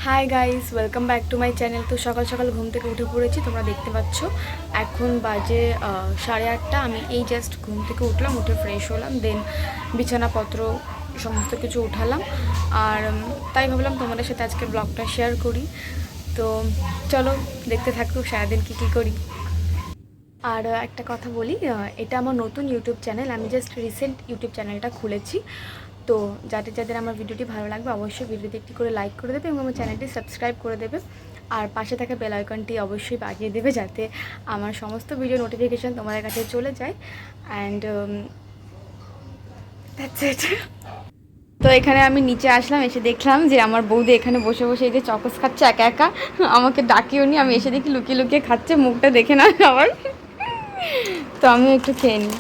Hi guys, welcome back to my channel. তো সকাল সকাল ঘুম থেকে উঠে পড়েছি, তোমরা দেখতে পাচ্ছ। এখন বাজে 8:30। আমি এই জাস্ট ঘুম থেকে উঠলাম, উঠে ফ্রেশ হলাম, দেন বিছানাপত্র সমস্ত কিছু উঠালাম। আর তাই ভাবলাম তোমাদের সাথে আজকে ব্লগটা শেয়ার করি। তো চলো দেখতে থাকো সারাদিন কী কী করি। আর একটা কথা বলি, এটা আমার নতুন ইউটিউব চ্যানেল। আমি জাস্ট রিসেন্ট ইউটিউব চ্যানেলটা খুলেছি। তো যাদের যাদের আমার ভিডিওটি ভালো লাগবে অবশ্যই ভিডিওতে একটি করে লাইক করে দেবে এবং আমার চ্যানেলটি সাবস্ক্রাইব করে দেবে। আর পাশে থাকা বেল আইকনটি অবশ্যই বাজিয়ে দেবে, যাতে আমার সমস্ত ভিডিও নোটিফিকেশান তোমাদের কাছে চলে যায়। And that's it. তো এখানে আমি নিচে আসলাম, এসে দেখলাম যে আমার বৌদি এখানে বসে বসে এই যে চকস খাচ্ছে একা একা। আমাকে ডাকিও নি, আমি এসে দেখি লুকিয়ে লুকিয়ে খাচ্ছে, মুখটা দেখে না আবার। তো আমিও একটু খেয়ে নিই।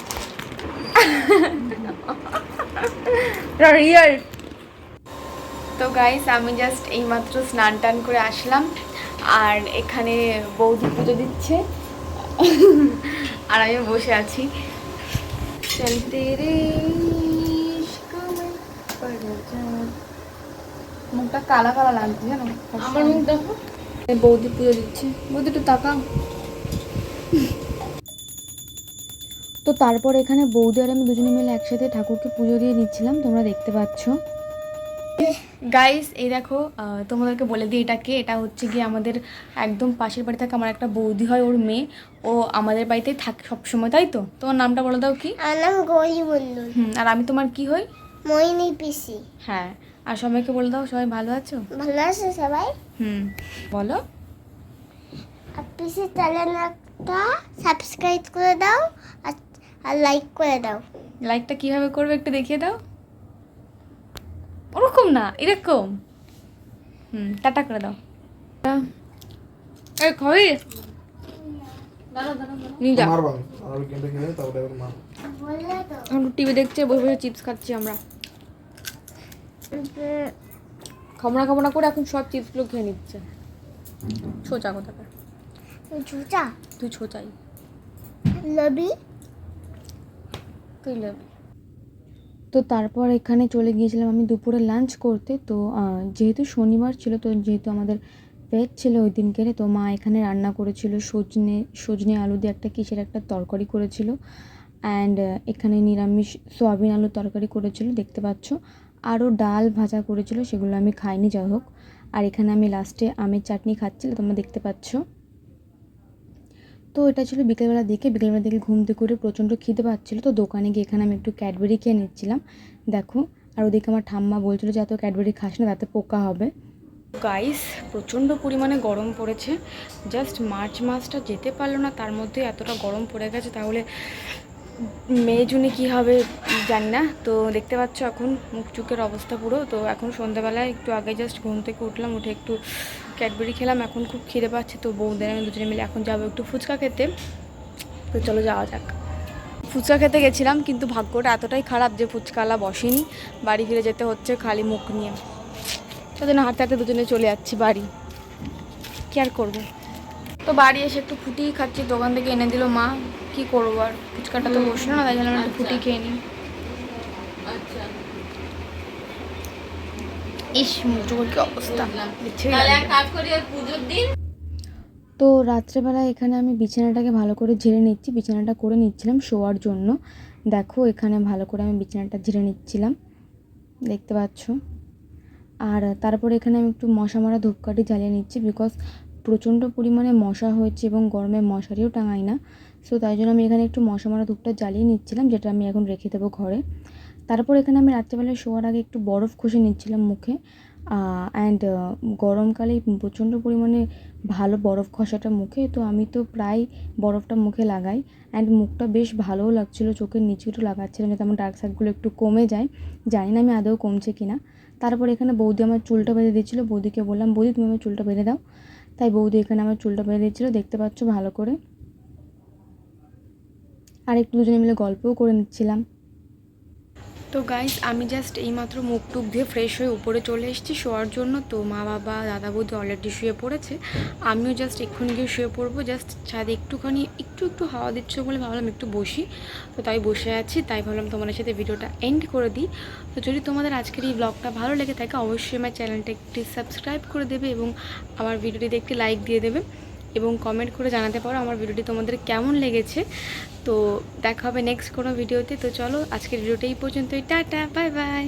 রিয়াল। তো গাইস, আমি জাস্ট এইমাত্র স্নান টান করে আসলাম, আর এখানে বৌদি পুজো দিচ্ছে আর আমি বসে আছি। মুখটা কালা কালা লাগছে জানো, আমার মুখ দেখো। বৌদি পুজো দিচ্ছে, বৌদি একটু তাকাও। তো তারপর এখানে বৌদি আর আমি দুজনে মিলে একসাথে ঠাকুরকে পুজো দিয়ে দিচ্ছিলাম, তোমরা দেখতে পাচ্ছ। গাইস এই দেখো, তোমাদেরকে বলে দিই এটাকে, এটা হচ্ছে গিয়ে আমাদের একদম পাশের বাড়ি থাকে আমার একটা বৌদি হয়, ওর মেয়ে। ও আমাদের বাড়িতেই থাকে সবসময়, তাই তো? তোমার নামটা বলে দাও কি? আমার নাম গৌরী মণ্ডল। আর আমি তোমার কি হই? মইনি পিসি। হ্যাঁ। আর সবাইকে বলে দাও, সবাই ভালো আছো? ভালো আছে সবাই? বলো। আর পিসি চ্যানেলটা সাবস্ক্রাইব করে দাও আর লাইক করে দাও। লাইকটা কিভাবে করবে একটু দেখিয়ে দাও। ওরকম না, এরকম। টাটা করে দাও। এই খাবি? টিভি দেখছে, বসে বসে চিপস খাচ্ছি আমরা। খামড়া করে এখন সব চিপসগুলো খেয়ে নিচ্ছে। ছোচা কোথাকার। জুতা তুই ছোচাই। লবি তুই লবি। তো তারপর এখানে চলে গিয়েছিলাম আমি দুপুরে লাঞ্চ করতে। তো যেহেতু শনিবার ছিল, তো যেহেতু আমাদের ভেজ ছিল ওই দিনকে, তো মা এখানে রান্না করেছিল সজনে আলু দিয়ে একটা কিসের একটা তরকারি করেছিল। অ্যান্ড এখানে নিরামিষ সয়াবিন আলুর তরকারি করেছিল, দেখতে পাচ্ছ। আরও ডাল ভাজা করেছিল, সেগুলো আমি খাইনি, যাই হোক। আর এখানে আমি লাস্টে আমের চাটনি খাচ্ছিল, তোমরা দেখতে পাচ্ছ। তো এটা ছিল বিকেলবেলা দিকে ঘুম থেকে করে প্রচণ্ড খিদে পাচ্ছিলো। তো দোকানে গিয়ে এখানে আমি একটু ক্যাডবেরি খেয়ে নিচ্ছিলাম, দেখো। আর ওদিকে আমার ঠাম্মা বলছিল যে এত ক্যাডবেরি খাস না, তাতে পোকা হবে। গাইস, প্রচণ্ড পরিমাণে গরম পড়েছে। জাস্ট মার্চ মাসটা যেতে পারলো না, তার মধ্যে এতটা গরম পড়ে গেছে, তাহলে মে জুনে কী হবে জানি না। তো দেখতে পাচ্ছ এখন মুখ চুকের অবস্থা পুরো। তো এখন সন্ধ্যাবেলায় একটু আগে জাস্ট ঘুম থেকে উঠলাম, উঠে একটু ক্যাডবেরি খেলাম, এখন খুব খিদে পাচ্ছে। তো বৌদের আমি দুজনে মিলে এখন যাবো একটু ফুচকা খেতে। তো চলো যাওয়া যাক। ফুচকা খেতে গেছিলাম, কিন্তু ভাগ্যটা এতটাই খারাপ যে ফুচকাওয়ালা বসেনি, বাড়ি ফিরে যেতে হচ্ছে খালি মুখ নিয়ে। সেজন্য হাঁটতে হাঁটতে দুজনে চলে যাচ্ছি বাড়ি, কি আর করবো। তো বাড়ি এসে একটু ফুটি খাচ্ছি, দোকান থেকে এনে দিল মা, কি করবো আর, ফুচকাটা তো বসলো না, তাই জন্য একটু ফুটি খেয়ে নিই। ইস, মুখটুকুর কি অবস্থা। তো রাত্রেবেলা এখানে আমি বিছানাটাকে ভালো করে ঝেড়ে নিচ্ছি, বিছানাটা করে নিচ্ছিলাম শোয়ার জন্য। দেখো এখানে ভালো করে আমি বিছানাটা ঝেড়ে নিচ্ছিলাম, দেখতে পাচ্ছ। আর তারপরে এখানে আমি একটু মশা মারা ধূপকাঠি জ্বালিয়ে নিচ্ছি, বিকজ প্রচণ্ড পরিমাণে মশা হয়েছে এবং গরমে মশারিও টাঙাই না। সো তাই জন্য আমি এখানে একটু মশা মারা ধূপটা জ্বালিয়ে নিচ্ছিলাম, যেটা আমি এখন রেখে দেবো ঘরে। তারপর এখানে আমি রাত্রেবেলায় শোয়ার আগে একটু বরফ ঘষে নিচ্ছিলাম মুখে। অ্যান্ড গরমকালে প্রচণ্ড পরিমাণে ভালো বরফ ঘষাটা মুখে, তো আমি তো প্রায় বরফটা মুখে লাগাই। অ্যান্ড মুখটা বেশ ভালোও লাগছিলো, চোখের নিচে একটু লাগাচ্ছিলাম যাতে আমার ডার্ক সার্কেলগুলো একটু কমে যায়। জানি না আমি আদৌ কমছে কি না। তারপর এখানে বৌদি আমার চুলটা বেঁধে দিচ্ছিলো, বৌদিকে বললাম বৌদি তুমি আমার চুলটা বেঁধে দাও। তাই বৌদি এখানে আমার চুলটা বেঁধে দিচ্ছিলো, দেখতে পাচ্ছ ভালো করে। আর একটু দুজনে মিলে গল্পও করে নিচ্ছিলাম। তো গাইস আমি জাস্ট এইমাত্র মুখ টুক দিয়ে ফ্রেশ হয়ে উপরে চলে এসেছি শোয়ার জন্য। তো মা বাবা দাদা বৌদি অলরেডি শুয়ে পড়েছে, আমিও জাস্ট এক্ষুনি গিয়ে শুয়ে পড়বো। জাস্ট ছাদে একটুখানি একটু হাওয়া দিচ্ছে বলে ভাবলাম একটু বসি, তো তাই বসে আছি। তাই ভাবলাম তোমাদের সাথে ভিডিওটা এন্ড করে দিই। তো যদি তোমাদের আজকের এই ব্লগটা ভালো লেগে থাকে অবশ্যই আমার চ্যানেলটা একটি সাবস্ক্রাইব করে দেবে এবং আমার ভিডিওটিতে একটি লাইক দিয়ে দেবে এবং কমেন্ট করে জানাতে পারো আমার ভিডিওটি তোমাদের কেমন লেগেছে। তো দেখা হবে নেক্সট কোনো ভিডিওতে। তো চলো আজকের ভিডিওটা এই পর্যন্তই, টাটা বাই বাই।